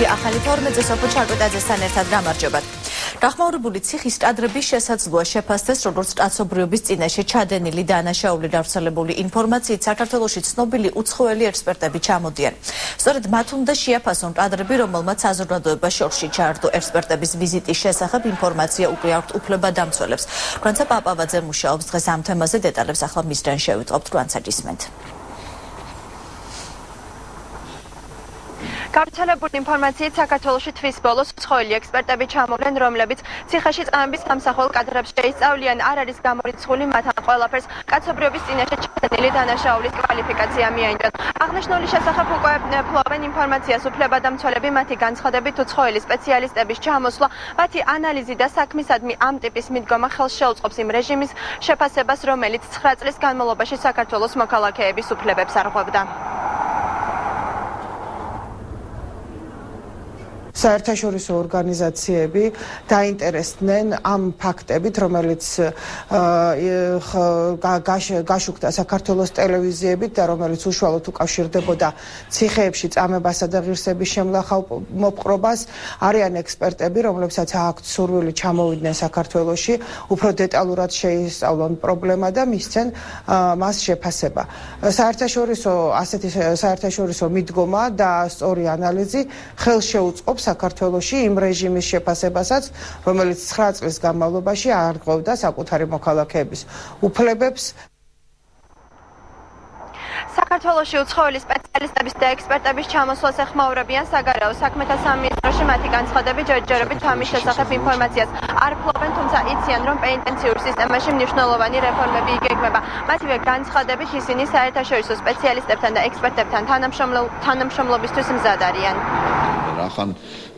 ეთერში ახალი ფორმეზე სოფო ჩარკვეტაძესთან ერთად გამარჯობათ. Დახმაურებული ციხის კადრების შესაძლოა შეფასდეს, როგორც კაცობრიობის წინაშე ჩადენილი დანაშაული გავრცელებული ინფორმაციით საქართველოში ცნობილი უცხოელი ექსპერტები ჩამოდიან. სწორედ მათ უნდა შეაფასონ კადრები, რომელმაც საზოგადოება შორში ჩაარდო ექსპერტების ვიზიტის შესახებ ინფორმაცია უკვე აქვთ უფლებადამცველებს. ფრანცა პაპავაძე მუშაობს დღეს ამ თემაზე, დეტალებს ახლა მისგან შევიტყობთ, თქვენსაც ისმენთ. გავრცელებული ინფორმაციით საქართველოში თვის ბოლოს უცხოელი ექსპერტები ჩამოვლენ, რომლებიც ციხეში წამების სამსახურ კადრებს შეისწავლიან. არ არის გამორიცხული მათთან ყველაფერს კაცობრიობის წინაშე ჩადენილი დანაშაულის კვალიფიკაცია მიაინდრონ. აღნიშნული შესახებ უკვე ფლობენ ინფორმაციას უფლებადამცველები, მათი განცხადებით უცხოელი სპეციალისტების ჩამოსვლა, მათი ანალიზი და საქმისადმი ამ ტიპის მიდგომა ხელს შეუწყობს იმ რეჟიმის შეფასებას, რომელიც 9 წლის განმავლობაში საქართველოს მოქალაქეების უფლებებს არღვევდა. საერთაშორისო ორგანიზაციები დაინტერესდნენ ამ ფაქტებით, რომელიც გაშუქდა საქართველოს ტელევიზიებით და რომელიც უშუალოდ უკავშირდებოდა ციხეებში წამებასა და ღირსების შემლახავ მოპყრობას. არიან ექსპერტები, რომლებსაც აქვთ სურვილი ჩამოვიდნენ საქართველოში, უფრო დეტალურად შეისწავლონ პრობლემა და მისცენ მას შეფასება. საერთაშორისო მიდგომა და სწორი ანალიზი ხელს შეუწყობს საქართველოში იმ რეჟიმის შეფასებასაც, რომელიც 9 წლის განმავლობაში არღვევდა საკუთარი მოქალაქეების უფლებებს. საქართველოში უცხოელი სპეციალისტების და ექსპერტების ჩამოსვლას ეხმაურებიან საგარეო საქმეთა სამინისტროში. მათი განცხადებით ჯერჯერობით ამის შესახებ ინფორმაციას არ ფლობენ, თუმცა იციან, რომ პენიტენციურ სისტემაში მნიშვნელოვანი რეფორმები იგეგმება. მათივე განცხადებით ისინი საერთაშორისო სპეციალისტებთან და ექსპერტებთან თანამშრომლობისთვის მზად არიან. ახან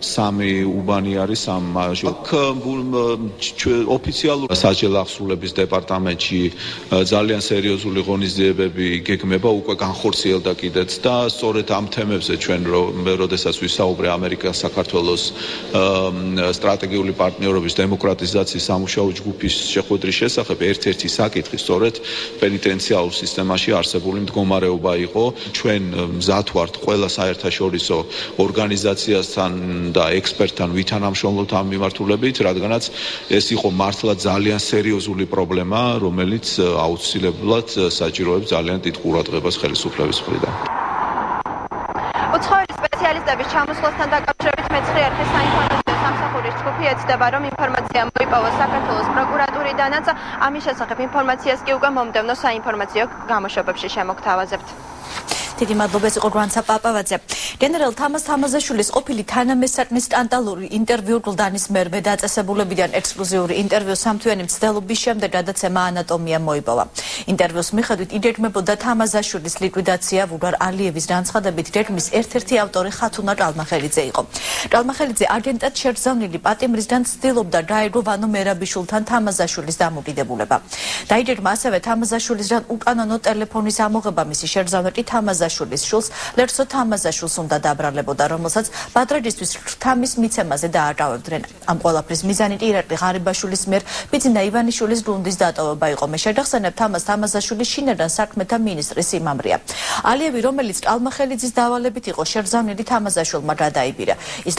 სამი უბანი არის ამ ოფიციალურ საჯარო აღსრულების დეპარტამენტში ძალიან სერიოზული ღონისძიებები გეგმება, უკვე განხორციელდა კიდეც და სწორედ ამ თემებზე ჩვენ როდესაც ვისაუბრე ამერიკას საქართველოს სტრატეგიული პარტნიორობის დემოკრატიზაციის სამუშაო ჯგუფის შეხვედრის შესახებ, ერთ-ერთი საკითხი სწორედ პენიტენციალურ სისტემაში არსებული მდგომარეობა იყო. ჩვენ მზად ვართ ყველა საერთაშორისო ორგანიზაციასთან და ექსპერტთან ვითანამშრომლობთ ამ მიმართულებით, რადგანაც ეს იყო მართლა ძალიან სერიოზული პრობლემა, რომელიც აუცილებლად საჭიროებს ძალიან დიდ ყურადღებას ხელისუფლების მხრიდან. უცხოელი სპეციალისტების ჩამოსვლასთან დაკავშირებით მეცხრე არხის საინფორმაციო სამსახურის ჯგუფი ეცდება, რომ ინფორმაცია მოიპოვოს საქართველოს პროკურატურიდანაც. ამის შესახებ ინფორმაციას კი უკვე მომდევნო საინფორმაციო გამოშვებებში შემოგთავაზებთ. დიდი მადლობა, ეს იყო გრანცა პაპავაძე. გენერალ თამაზ თამაზაშვილის ყოფილი თანამესაკნის სკანდალური ინტერვიუ გლდანის მერვე დაწესებულებიდან ექსკლუზიური ინტერვიუ სამთვიანი მცდელობის შემდეგ გადაცემა ანატომია მოიპოვა. ინტერვიუს მიხედვით იგეგმებოდა თამაზაშვილის ლიკვიდაცია. ვულარ ალიევის განცხადებით გეგმის ერთ-ერთი ავტორი ხათუნა კალმახელიძე იყო. კალმახელიძე აგენტად შეგზავნილი პატიმრისგან ცდილობდა გაეგო ვანო მერაბიშვილთან თამაზაშვილის დამოკიდებულება. დაიგეგმა ასევე თამაზაშვილისგან უკანონო ტელეფონის ამოღება, მისი შეგზავნა კი თამაზაშვილის შვილს ლერსო თამაზაშვილს უნდა დაბრალებოდა, რომელსაც ბადრაჯისთვის რთამის მიცემაზე დააკავებდნენ. ამ ყველაფრის მიზანი კი ირაკლი ღარიბაშვილის მიერ ბიძინა ივანიშვილის გუნდის დატოვება იყო. მე შეგახსენებ, თამაზ თამაზაშვილის შინაგან საქმეთა მინისტრის იმამრია. ალიევი, რომელიც კალმახელიძის დავალებით იყო შეგზავნილი, თამაზაშვილმა გადაიბირა. ის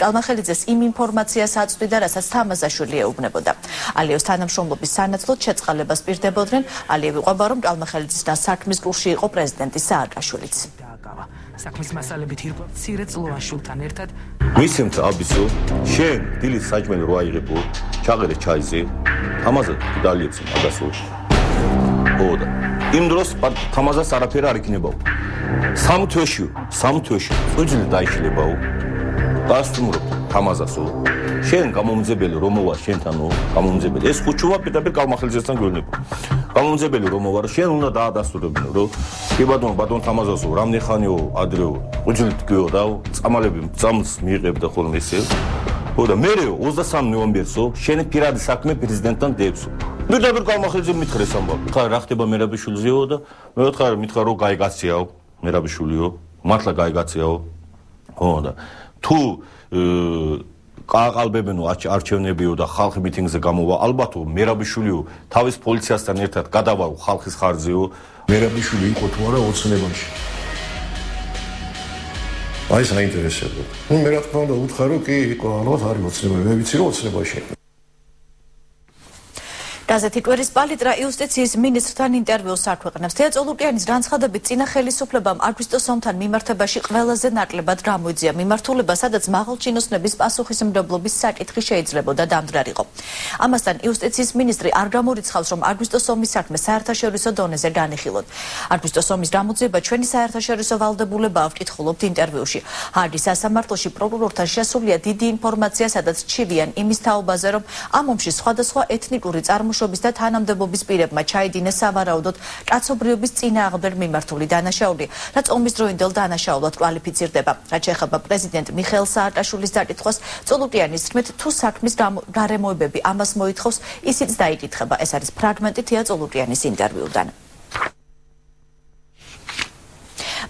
კალმახელიძეს იმ ინფორმაციას აწვდიდა, რასაც თამაზაშვილი ეუბნებოდა. ალიევს თანამშრომლობის სანაცვლოდ შეწყალებას პირდებოდნენ. ალიევი ყვება, რომ კალმახელიძისგან საქმის გულში იყო პრეზიდენტი სააკაშვილიც. საქმის მასალებით ირგვა მცირე წლოვაშვილთან ერთად. მისცემთ აბისო, შენ დილის საჭმელი რო აიღებო, ჩაყერე ჩაიზე, თამაზად დალიებს მაგასოში. ოდა. იმ დროს თამაზას არაფერი არ იქნებაო. სამ თვეში წუჯილი დაიშლებაო. დასტუმრობ თამაზასო. შენ გამომძებელი რომ მოვა შენთანო, გამომძებელი. ეს ხუჩუვა პირდაპირ კალმახელიძესთან გვეუბნება. გამომძებელი რომ მოვა, შენ უნდა დაადასტურებინო, რომ კი ბატონ თამაზასო, რამდენი ხანიო ადრეო, უჯილით გიოდაო, წამალები წამს მიიღებდა ხოლმე ესე. ოდა მერეო 23 ნოემბერსო, შენი პირადი საქმე პრეზიდენტთან დევსო. პირდაპირ კალმახელიძე მითხრეს ამბავი. ხა რა ხდება მერაბიშვილზეო და მე ვთხარ მითხრა რომ გაიგაციაო, მერაბიშვილიო, მართლა გაიგაციაო. ოდა თუ გააყალბებენო არჩევნებიო და ხალხი მიტინგზე გამოვა, ალბათო მერაბიშვილიო თავის პოლიციასთან ერთად გადავარო ხალხის ხარჯზეო. მერაბიშვილი იყო თუ არა ოცნებაში. აი საინტერესოა. მე რა თქმა უნდა ვუთხარ, რომ კი, ალბათ არის ოცნება, მე ვიცი რომ ოცნება შეიძლება. გაზეთი კვირის პალიტრა იუსტიციის მინისტრთან ინტერვიუს აქვეყნებს. თეა წოლუკიანის განცხადებით წინა ხელისუფლებამ აგვისტოს ომთან მიმართებაში ყველაზე ნაკლებად გამოიძია მიმართულება, სადაც მაღალჩინოსნების პასუხისმგებლობის საკითხი შეიძლებოდა დამდგარიყო. ამასთან იუსტიციის მინისტრი არ გამორიცხავს, რომ აგვისტოს ომის საქმე საერთაშორისო დონეზე განიხილოთ. აგვისტოს ომის გამოძიება ჩვენი საერთაშორისო ვალდებულებაა, ვკითხულობთ ინტერვიუში. ჰააგის სასამართლოში პროკურორთან შესულია დიდი ინფორმაცია, სადაც ჩივიან იმის თაობაზე, რომ ამ ომში სხვადასხვა ეთნიკური წარმოშობის და თანამდებობის პირებმა ჩაიდინეს სავარაუდოდ კაცობრიობის წინააღმდეგ მიმართული დანაშაული, რაც ომის დროინდელ დანაშაულად კვალიფიცირდება. რაც შეეხება პრეზიდენტ მიხეილ სააკაშვილის დაკითხვას, წოლუკიანის თქმით, თუ საქმის გარემოებები ამას მოითხოვს, ისიც დაიკითხება. ეს არის ფრაგმენტი თეა წოლუკიანის ინტერვიუდან.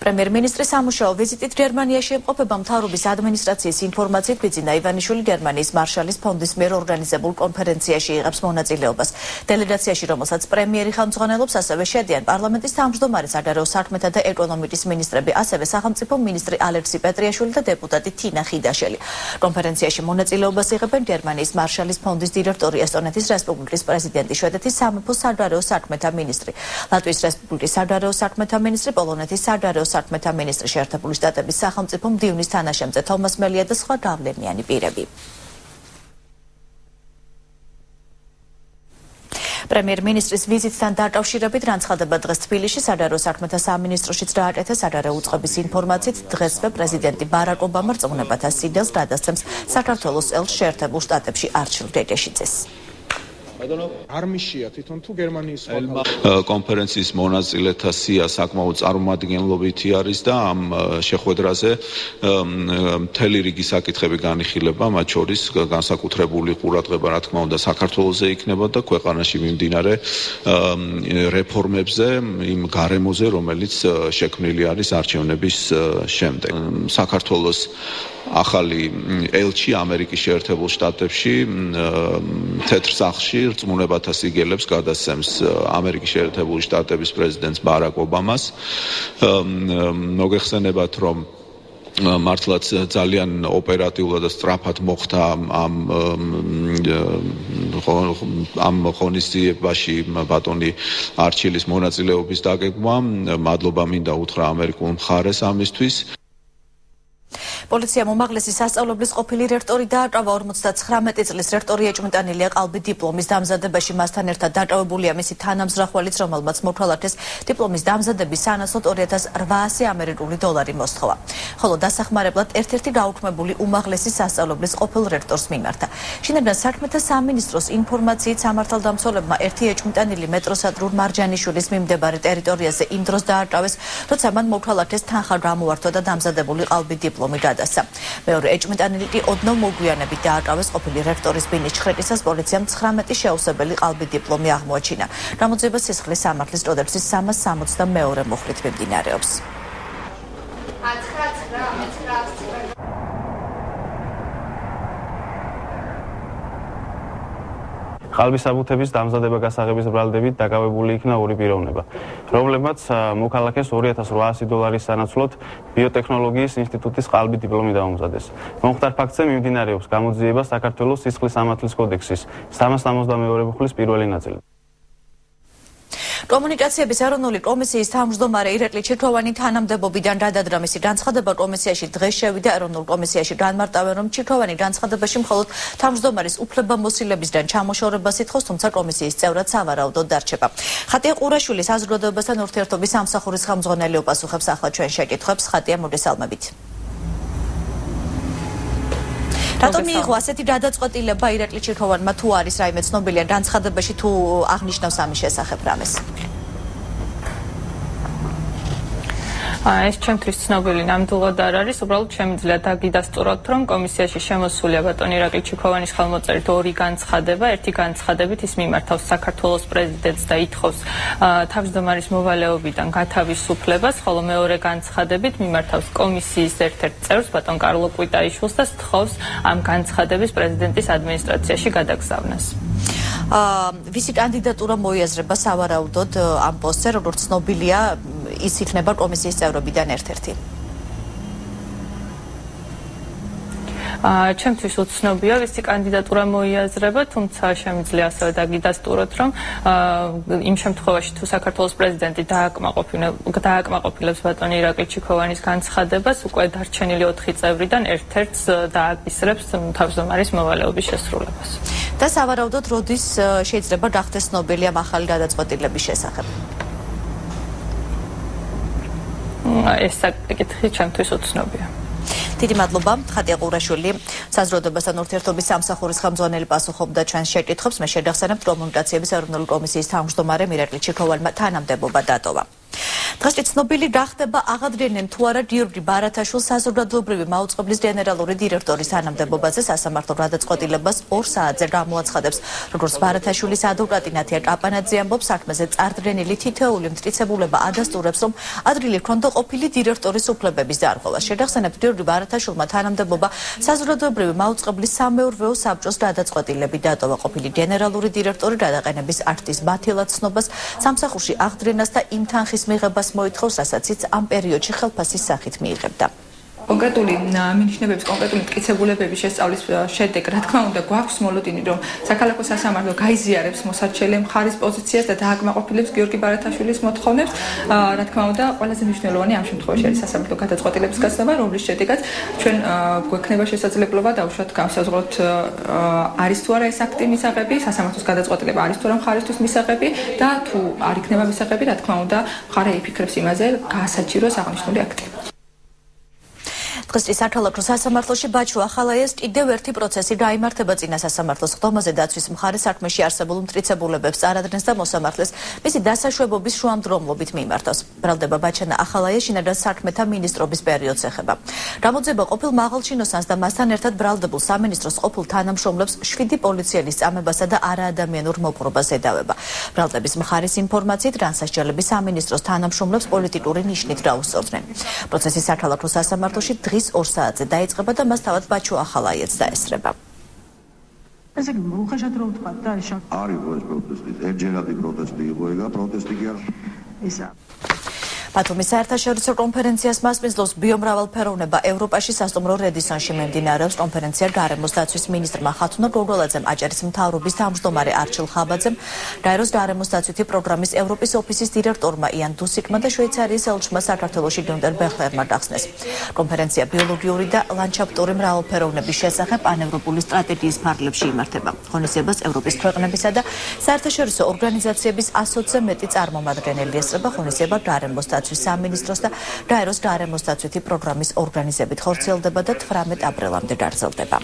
პრემიერ-მინისტრის სამუშაო ვიზიტით გერმანიაში იმყოფება მთავრობის ადმინისტრაციის ინფორმაციით ბიძინა ივანიშვილი გერმანიის მარშალის ფონდის მიერ ორგანიზებულ კონფერენციაში იღებს მონაწილეობას. დელეგაციაში, რომელსაც პრემიერი ხელმძღვანელობს, ასევე შედიან პარლამენტის თავმჯდომარე საგარეო საქმეთა და ეკონომიკის მინისტრები, ასევე სახელმწიფო მინისტრი ალექსი პეტრიაშვილი და დეპუტატი თინა ხიდაშელი. კონფერენციაში მონაწილეობას იღებენ გერმანიის მარშალის ფონდის დირექტორი, ესტონეთის რესპუბლიკის პრეზიდენტი, შვედეთის სამეფო საგარეო საქმეთა მინისტრი, ლატვიის რესპუბლიკის საგარეო საქმეთა მინისტრი, პოლონეთის საგარეო საქმეთა მინისტრი, შეერთებული შტატების სახელმწიფო მდივნის თანაშემწე თომას მელია და სხვა გავლენიანი პირები. პრემიერ-მინისტრის ვიზიტთან დაკავშირებით განცხადება დღეს თბილისში საგარეო საქმეთა სამინისტროშიც გააკეთა. საგარეო უწყების ინფორმაციით, დღესვე პრეზიდენტი ბარაკ ობამა რწმუნებათა სიგელს გადასცემს საქართველოს ელჩ შეერთებულ შტატებში არჩილ გეგეშიძეს. არმიშია თვითონ თუ გერმანიის კონფერენციის მონაწილეთა სია საკმაოდ წარმომადგენლობითი არის და ამ შეხვედრაზე მთელი რიგი საკითხები განიხილება, მათ შორის განსაკუთრებული ყურადღება რა თქმა უნდა საქართველოზე იქნება და ქვეყანაში მიმდინარე რეფორმებზე, იმ გარემოზე, რომელიც შექმნილი არის არჩევნების შემდეგ. საქართველოს ახალი ელჩი ამერიკის შეერთებულ შტატებში თეთრ სახლში რწმუნებათა სიგელებს გადასცემს ამერიკის შეერთებული შტატების პრეზიდენტს ბარაკ ობამას. მოგეხსენებათ, რომ მართლაც ძალიან ოპერატიულად და სწრაფად მოხდა ამ ღონისძიებაში ბატონი არჩილის მონაწილეობის დაგეგმვა. მადლობა მინდა უთხრა ამერიკულ მხარეს ამისთვის. პოლიციამ უმაღლესი სასწავლებლის ყოფილი რექტორი დააკრავა. 59 წლის რექტორი ეჭვმიტანილია ყალბი დიპლომის დამზადებაში. მასთან ერთად დაკავებულია მისი თანამზრახვალიც, რომელმაც მოქალაქეს დიპლომის დამზადების სანაცვლოდ 2800 ამერიკული დოლარი მოსთხოვა. ხოლო დასახმარებლად ერთ-ერთი გაუქმებული უმაღლესი სასწავლებლის ყოფილ რექტორს მიმართა. შინაგან საქმეთა სამინისტროს ინფორმაციით, სამართალდამცველებმა ერთი ეჭვმიტანილი მეტროსადგურ მარჯანიშვილის მიმდებარე ტერიტორიაზე იმ დროს დააკრავეს, როცა მან მოქალაქეს თანხა გამოართვა და დამზადებული ყალბი დიპლომი გადასცა. მეორე ეჭვმიტანილი კი ოდნავ მოგვიანებით დააკრავეს. ყოფილი რექტორის ბინის ჩხრეკისას პოლიციამ 19 შეუსებელი ყალბი დიპლომი აღმოაჩინა. გამოძიება სისხლის სამართლის კოდექსის 362 მუხლით მიმდინარეობს. ყალბის საბუთების დამზადება გასაღების ბრალდებით დაკავებული იქნა ორი პიროვნება, რომლებმაც მოქალაქეს 2800 დოლარის სანაცვლოდ ბიოტექნოლოგიის ინსტიტუტის ყალბი დიპლომი დაუმზადეს. მომხდარ ფაქტზე მიმდინარეობს გამოძიება საქართველოს სისხლის სამართლის კოდექსის 362 მუხლის პირველი ნაწილი. კომუნიკაციების ეროვნული კომისიის თავმჯდომარე ირაკლი ჩიქოვანი თანამდებობიდან გადადრა. მისი განცხადება კომისიაში დღეს შევიდა. ეროვნულ კომისიაში განმარტავენ, რომ ჩიქოვანი განცხადებაში მხოლოდ თავმჯდომარის უფლებამოსილებისგან ჩამოშორებას ითხოვს, თუმცა კომისიის წევრად სავარაუდოდ დარჩება. ხატია ყურაშვილის საზოგადოებასთან ურთიერთობის სამსახურის ხელმძღვანელი უპასუხებს ახლა ჩვენ შეკითხვებს. ხატია, მოგესალმებით. რატომ მიიღო ასეთი გადაწყვეტილება ირაკლი ჩიქოვანმა, თუ არის რაიმე ცნობილია განცხადებაში, თუ აღნიშნავს ამის შესახებ რამეს? ეს ჩემთვის ცნობილი ნამდვილად არ არის. უბრალოდ შემიძლია დაგიდასტუროთ, რომ კომისიაში შემოსულია ბატონი ირაკლი ჩიქოვანის ხელმოწერით ორი განცხადება. ერთი განცხადებით ის მიმართავს საქართველოს პრეზიდენტს და ითხოვს თავმჯდომარის მოვალეობიდან გათავისუფლებას, ხოლო მეორე განცხადებით მიმართავს კომისიის ერთ-ერთ წევრს ბატონ კარლო კვიტაიშვილს და სთხოვს ამ განცხადების პრეზიდენტის ადმინისტრაციაში გადაგზავნას. ვისი კანდიდატურა მოიაზრება სავარაუდოდ ამ პოსტზე, როგორც ცნობილია, ის იქნება კომისიის წევრებიდან ერთ-ერთი. ჩემთვის უცნობია, ვისი კანდიდატურა მოიაზრება, თუმცა შემიძლია ასევე დაგიდასტუროთ, რომ იმ შემთხვევაში თუ საქართველოს პრეზიდენტი დააკმაყოფილებს ბატონი ირაკლი ჩიქოვანის განცხადებას, უკვე დარჩენილი 4 წევრიდან ერთ-ერთს დააკისრებს თავმჯდომარის მოვალეობის შესრულებას. და სავარაუდოდ როდის შეიძლება გახდეს ცნობილი ამ ახალი გადაწყვეტილების შესახებ? ეს საკითხი ჩემთვის უცნობია. დიდი მადლობა, ხატია ყურაშვილი, საზრდოობასთან ურთიერთობის სამსახურის ხელმძღვანელი პასუხობდა ჩვენს შეკითხვებს. მე შეგახსენებთ, კომუნიკაციების ეროვნული კომისიის თავმჯდომარემ ირაკლი ჩიქოვანმა თანამდებობა დატოვა. დღეს ცნობილი გახდება აღადგენენ თუ არა გიორგი ბარათაშვილს საზოგადოებრივი მაუწყებლის გენერალური დირექტორის თანამდებობაზე. სასამართლო გადაწყვეტილებას 2 საათზე გამოაცხადებს. როგორც ბარათაშვილის ადვოკატი ნათია კაპანაძე ამბობს, საქმეზე წარდგენილი თითოეული მტკიცებულება ადასტურებს, რომ ადგილი ჰქონდა ყოფილი დირექტორის უფლებების დარღვევა. შეგახსენებთ, გიორგი ბარათაშვილმა თანამდებობა საზოგადოებრივი მაუწყებლის სამეურვეო საბჭოს გადაწყვეტილებით დატოვა. ყოფილი გენერალური დირექტორი გადაყენების აქტის ბათილად ცნობას, სამსახურში აღდგენას და იმ თანხის მიღებას მოითხოვს, რასაც ის ამ პერიოდში ხელფასის სახით მიიღებდა. კონკრეტული მინიშნებების, კონკრეტული მტკიცებულებების შესწავლის შედეგ, რა თქმა უნდა, გვაქვს მოლოდინი, რომ საქალაქო სასამართლო გაიზიარებს მოსარჩელი მხარის პოზიციას და დააკმაყოფილებს გიორგი ბარათაშვილის მოთხოვნებს. რა თქმა უნდა, ყველაზე მნიშვნელოვანი ამ შემთხვევაში არის სასამართლო გადაწყვეტილების გაცნობა, რომლის შედეგად ჩვენ გვექნება შესაძლებლობა დაუშვათ განსაზღვროთ არის თუ არა ეს აქტი მისაღები, სასამართლოს გადაწყვეტილება არის თუ არა მხარისთვის მისაღები და თუ არ იქნება მისაღები, რა თქმა უნდა, მხარე იფიქრებს იმაზე, გაასაჭიროს აღნიშნული აქტი. დღეს საქალაქო სასამართლოში ბაჩუ ახალაიას კიდევ ერთი პროცესი გაიმართება წინა სასამართლოს ხდომაზე დაცვის მხარის საქმეში არსებულ მტკიცებულებებს წარადგენს და მოსამართლეს მისი დასაშვებობის შუამდრომლობით მიმართავს. ბრალდება ბაჩანა ახალაია შინაგან საქმეთა მინისტრობის პერიოდს ეხება. გამოძიება ყოფილ მაღალჩინოსანს და მასთან ერთად ბრალდებულ სამინისტროს ყოფილ თანამშრომლებს 7 პოლიციელის წამებასა და არაადამიანურ მოპყრობას ედავება. ბრალდების მხარის ინფორმაციით განსასჯელები სამინისტროს თანამშრომლებს პოლიტიკური ნიშნით გაუსწორდნენ. პროცესი საქალაქო სასამართლოში 2 საათზე დაიწყება და მას თავად ბაჩუ ახალაიაც დაესწრება. ესე იგი, უხეშად რო ვთქვა და არის ეს პროტესტი, ერთჯერადი პროტესტი იყო, ეგა პროტესტი კი არ ისა ბათუმის საერთაშორისო კონფერენციას მასპინძლობს ბიომრავალფეროვნება ევროპაში სასტუმრო რედისონში მიმდინარეობს. კონფერენცია გარემოს დაცვის მინისტრმა ხათუნა გოგოლაძემ, აჭარის მთავრობის თავმჯდომარე არჩილ ხაბაძემ, გაეროს გარემოს დაცვითი პროგრამის ევროპის ოფისის დირექტორმა იან დუსიკმა და შვეიცარიის ელჩმა საქართველოში გუნდერ ბეხლერმა გახსნეს. კონფერენცია ბიოლოგიური და ლანდშაფტური მრავალფეროვნების შესახებ პანევროპული სტრატეგიის ფარგლებში იმართება. ღონისძიებას ევროპის ქვეყნებისა და საერთაშორისო ორგანიზაციების 120-ზე მეტი წარმომადგენელი ესწრება. ღონისძიება გარემოს დაცვის სამინისტროს და გაეროს გარემოს დაცვითი პროგრამის ორგანიზებით ხორციელდება და 18 აპრილამდე გაგრძელდება.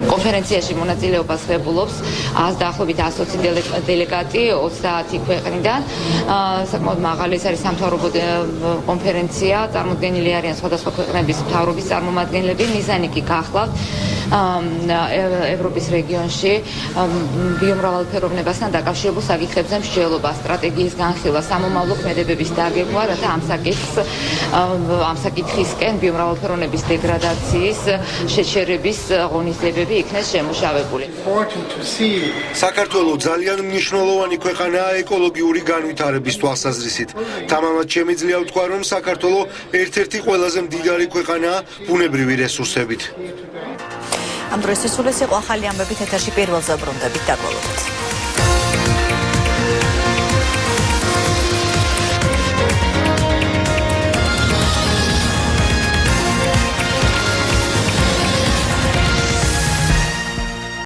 კონფერენციაში მონაწილეობას ღებულობს დაახლოებით 120 დელეგატი 30 ქვეყნიდან. საკმაოდ მაღალი ეს არის სამთავრობო კონფერენცია, წარმოდგენილი არიან სხვადასხვა ქვეყნების მთავრობის წარმომადგენლები. მიზანი კი გახლავთ ევროპის რეგიონში ბიომრავალფეროვნებასთან დაკავშირებულ საკითხებზე მსჯელობა, სტრატეგიის განხილვა, სამომავლო ქმედებების დაგეგმვა, რათა ამ საკითხისკენ ბიომრავალფეროვნების დეგრადაციის შეჩერების ღონისძიებები იქნეს შემუშავებული. საქართველო ძალიან მნიშვნელოვანი ქვეყანაა ეკოლოგიური განვითარების თვალსაზრისით. თამამად შემიძლია ვთქვა, რომ საქართველო ერთ-ერთი ყველაზე მდიდარი ქვეყანაა ბუნებრივი რესურსებით. ამ დროს ეს იყო ახალი ამბებით ეთერში პირველზე ბრუნდებით. დაგვალობთ.